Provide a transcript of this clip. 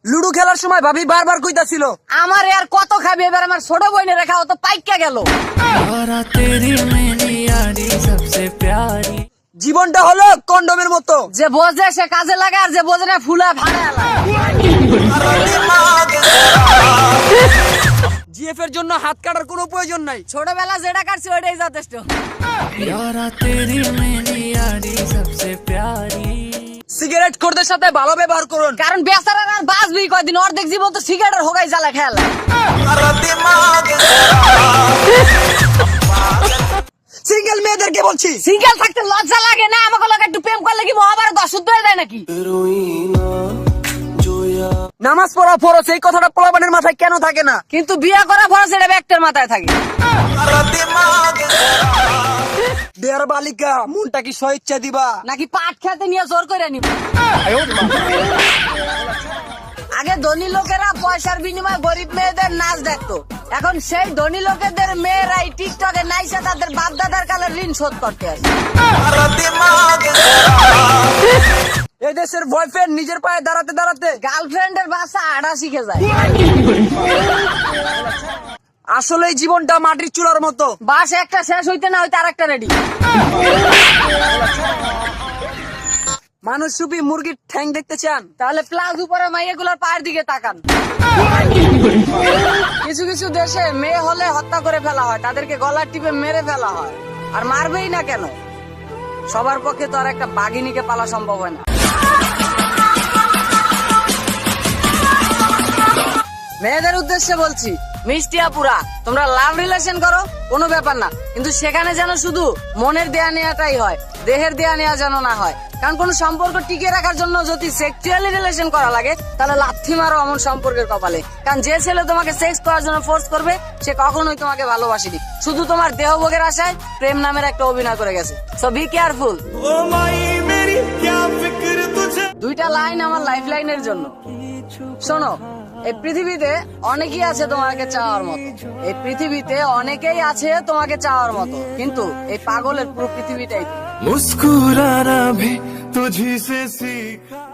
Ludo খেলার সময় ভাবি বারবার কইতাছিল, আমার আর কত খাবি, এবার আমার ছোট বোনে রেখা ও তো পাইকা গেল। জীবনটা হলো কন্ডমের মতো, যে বোঝে সে কাজে লাগে, আর যে বোঝে না ফুলা ফাড়ে। জিএফ এর জন্য হাত কাটার কোনো প্রয়োজন নাই। ছোটবেলা যেটা কাটছি ওইটাই যথেষ্ট। সিগারেট খোরদের সাথে ভালো ব্যবহার করুন, কারণ বেচারার আর বাঁচবি কয়দিন, অর্ধেক জীবন তো সিগারেটের হোগাই জ্বালা খেলা। সিঙ্গেল মেয়েদেরকে বলছি, সিঙ্গেল থাকতে লজ্জা লাগে না? আমাকে লোক একটু প্রেম করলে কি মহাভারত অশুদ্ধ হয়ে যায় নাকি? নামাজ পড়া ফরজ, এই কথাটা পোলাপানের মাথায় কেন থাকে না? কিন্তু বিয়ে করা ফরজ, এটা ব্যক্তির মাথায় থাকে। দেয়ার বালিকা, মনটা কি স্বেচ্ছা দিবা নাকি পাট খেতে নিয়ে জোর করে নিব? আগে ধনী লোকেরা পয়সার বিনিময়ে গরিব মেয়েদের নাচ দেখতো, এখন সেই ধনী লোকেদের মেয়েরাই টিকটকে নাইসে তাদের বাপ দাদার কালের ঋণ শোধ করতে আসে। এই দেশের বয়ফ্রেন্ড নিজের পায়ে দাঁড়াতে দাঁড়াতে গার্লফ্রেন্ডের বাসা আড়া শিখে যায়। আসলে এই জীবনটা মাটির চুলার মতো, বাস একটা শেষ হইতে না হইতে আরেকটা রেডি। মানুষ রূপী মুরগির ঠ্যাং দেখতে চান? তাহলে প্লাস উপরে মাইয়াগুলোর পায়ের দিকে তাকান। কিছু কিছু দেশে মেয়ে হলে হত্যা করে ফেলা হয়, তাদেরকে গলার টিপে মেরে ফেলা হয়। আর মারবেই না কেন? সবার পক্ষে তো আর একটা বাঘিনীকে পালা সম্ভব হয় না। মেয়েদের উদ্দেশ্যে বলছি, মিষ্টি আপুরা, তোমরা লাভ রিলেশন করো, কোনো ব্যাপার না, কিন্তু সেখানে যেন শুধু মনের দেয়া নেওয়াটাই হয়, দেহের দেয়া নেওয়া যেন না হয়। কারণ কোন সম্পর্ক টিকিয়ে রাখার জন্য যদি সেক্সুয়ালি রিলেশন করা লাগে, তাহলে লাথি মারো অমন সম্পর্কের কপালে। কারণ যে ছেলে তোমাকে সেক্স করার জন্য ফোর্স করবে, সে কখনোই তোমাকে ভালোবাসেনি, শুধু তোমার দেহভোগের আশায় প্রেম নামের একটা অভিনয় করে গেছে। So be careful. দুইটা লাইন আমার লাইফ লাইনের জন্য। শোনো, এই পৃথিবীতে অনেকেই আছে তোমাকে চাওয়ার মতো, এই পৃথিবীতে অনেকেই আছে তোমাকে চাওয়ার মতো, কিন্তু এই পাগলের পুরো পৃথিবীটাই। मुस्कुराना भी तुझी से सीखा।